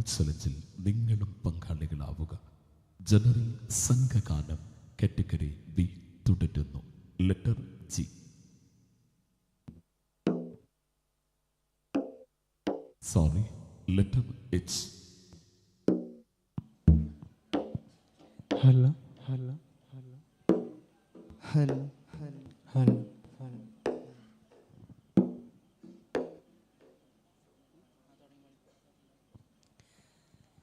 ഗാനോത്സവത്തിൽ നിങ്ങളും പങ്കാളികളാവുക. General സംഘഗാനം category B തുടരുന്നു. Letter G. Sorry, letter H. Hello hello hello hello hello.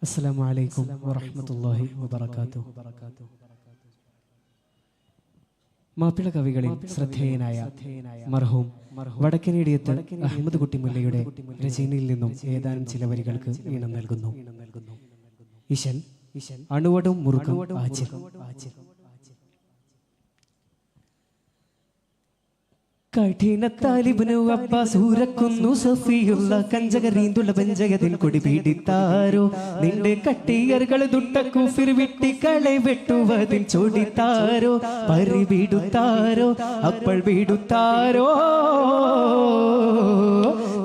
അസ്സലാമു അലൈക്കും വറഹ്മത്തുള്ളാഹി വബറകാതുഹു. മാപ്പിള കവികളിൽ ശ്രദ്ധേയനായ മർഹൂം വടക്കനേടിയത്ത് അഹമ്മദ് കുട്ടി മുല്ലയുടെ രചനയിൽ നിന്നും ഏതാനും ചില വരികൾക്ക് ഈണം നൽകുന്നു. ഇശൻ അണുവടും മുറുകും ആച്ചിർ. കഠിനത്താലിബിനു അബ്ബാസ് ഊരക്കുന്നു സഫിയുള്ള കഞ്ചകരീന്തുള്ള പഞ്ചകതിൽ കൊടി പീഡിത്താരോ നിന്റെ കട്ടിയറുകൾ ദുട്ടക്കൂഫിർ വിട്ടിക്കളെ വെട്ടുവതിൽ ചോടിത്താരോ പരി വീടുത്താരോ അപ്പോൾ വീടുത്താരോ.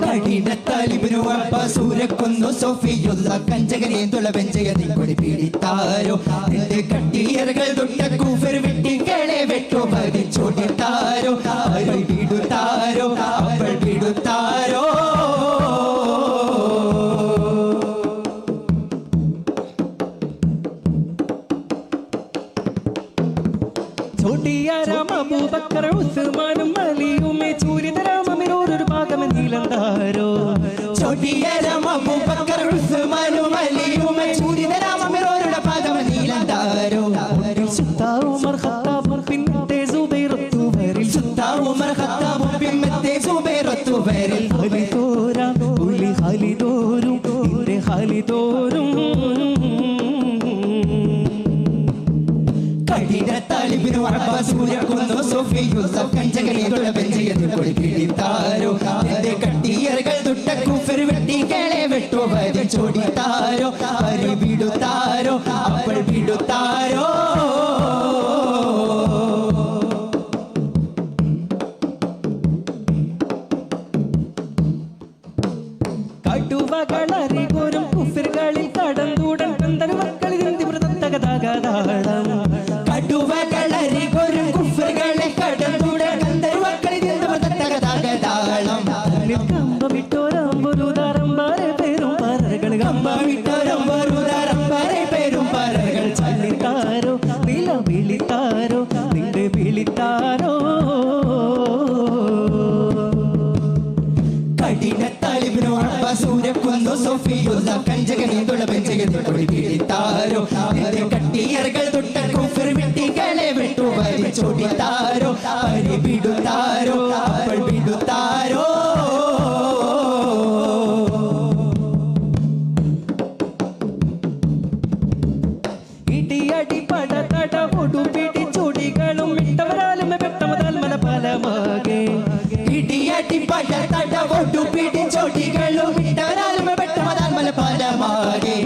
കഠിനത്താലിബിനു അബ്ബാസ് ഊരക്കുന്നു സഫിയുള്ള കഞ്ചകരീന്തുള്ള പഞ്ചകതിൽ കൊടി പീഡിത്താരോ നിന്റെ കട്ടിയറുകൾ ദുട്ടക്കൂഫിർ വിട്ടിക്കളെ വെട്ടുവതിൽ ചോടിത്താരോ വിടുത്താരോ അവൾ വിടുത്താരോ. ചോട്ടിയാരാം അബൂബക്കർ ഉസ്മാനും അലിയുമേ ചൂരിതരാമമിനോരൊരു ഭാഗമേ നീലന്താരോ. ചോട്ടിയാരാം അബൂബക്കർ ഉസ്മാനും അലിയുമേ ചൂരിതരാമമിനോരുടെ ഭാഗമേ നീലന്താരോ. ഉമർ ഖത്താബും പിന്നത്തെ സുബൈറത്തു വരിൽ ഉമർ ഖത്താബും പിന്നത്തെ സുബൈറത്തു വരിൽ ഖലിദോരാ ഉലി ഖലിദോരും ഇന്റെ ഖലിദോരും. കഠിനത്താലിബിനു അബ്ബാസ് ഊരക്കുന്നു സഫിയുള്ള കഞ്ചകരീന്തുള്ള പഞ്ചകതിൽ കൊടി പീഡിത്താരോ നിന്റെ കട്ടിയറുകൾ ദുട്ടക്കൂഫിർ വിട്ടിക്കളെ വെട്ടുവതിൽ ചോടിത്താരോ പരി വിടുത്താരോ അപ്പോൾ വിടുത്താരോ. കടുവകളറികോരും കുഫിറുകളിൽ കടന്തൂടൻ കന്തൻ മക്കളിൽ തകതാകതാളം. കടുവകളറികോരും കുഫിറുകളിൽ കടന്തൂടൻ കന്തൻ മക്കളിൽ തകതാകതാളം. കമ്പമിട്ടോരമ്പൊരുതാരമ്പാരെ പേരും പറകൾ കമ്പമിട്ടോരമ്പൊരുതാരമ്പാരെ പേരും പറകൾ ചൊല്ലിത്താരോ നില വിളിത്താരോ നിന്റെ വിളിത്താരോ. കഠിനത്താലിബിനു അബ്ബാസ് ഊരക്കുന്നു സഫിയുള്ള കഞ്ചകരീന്തുള്ള പഞ്ചകതിൽ കൊടി പീഡിത്താരോ നിന്റെ കട്ടിയറുകൾ ദുട്ടക്കൂഫിർ വിട്ടിക്കളെ വെട്ടുവതിൽ ചോടിത്താരോ പരി വിടുത്താരോ അപ്പോൾ വിടുത്താരോ. ഇടിയടി പട തട ഒടുപിടി ചൊടികളും ഇട്ടവരാലും പെട്ടമതാൽ മല ഫലമാകെ. ഇടിയടി പട തട ഒടുപിടി ചൊടികളും ഇട്ടവരാലും പെട്ടമതാൽ മല ഫലമാകെ.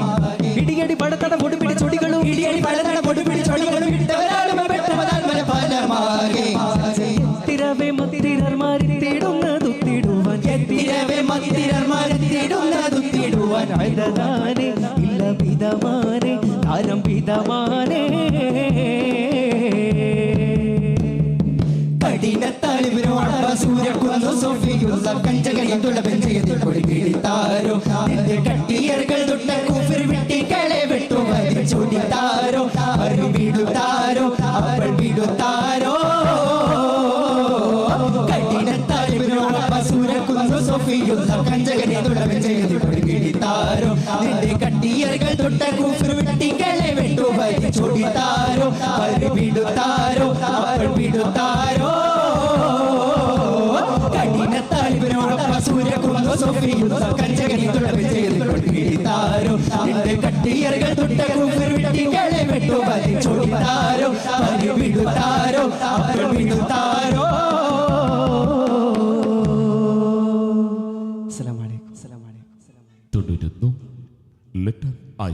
ഇടിയടി പട തട ഒടുപിടി ചൊടികളും ഇടിയടി പട തട ഒടുപിടി ചൊടികളും ഇട്ടവരാലും പെട്ടമതാൽ മല ഫലമാകെ. തിരവേ മത്തിരർമാരി തേടുന്നതുത്തിടുവാൻ തിരവേ മത്തിരർമാരി തേടുന്നതുത്തിടുവാൻ ആയതാനെ ഇല്ല പിതമാനെ താരം പിതമാനെ. കഠിനത്താലിബിനു അബ്ബാസ് ഊരക്കുന്നു സഫിയുള്ള കഞ്ചകരീന്തുള്ള പഞ്ചകതിൽ കൊടി പീഡിത്താരോ നിന്റെ കട്ടിയറുകൾ ദുട്ടക്കൂഫിർ വിട്ടിക്കളെ വെട്ടുവതിൽ ചോടിത്താരോ പരി വിടുത്താരോ അപ്പോൾ വിടുത്താരോ. കഠിനത്താലിബിനു അബ്ബാസ് ഊരക്കുന്നു സഫിയുള്ള കഞ്ചകരീന്തുള്ള പഞ്ചകതിൽ കൊടി പീഡിത്താരോ നിന്റെ കട്ടിയറുകൾ ദുട്ടക്കൂഫിർ വിട്ടിക്കളെ വെട്ടുവതിൽ ചോടിത്താരോ പരി വിടുത്താരോ അപ്പോൾ വിടുത്താരോ. കഠിനത്താലിബിനു അബ്ബാസ് ഊരക്കുന്നു സഫിയുള്ള കഞ്ചകരീന്തുള്ള പഞ്ചകതിൽ കൊടി പീഡിത്താരോ നിന്റെ കട്ടിയറുകൾ ദുട്ടക്കൂഫിർ വിട്ടിക്കളെ വെട്ടുവതിൽ ചോടിത്താരോ പരി വിടുത്താരോ അപ്പോൾ വിടുത്താരോ. അസ്സലാമു അലൈക്കും. തുടരുന്നു. Letter I.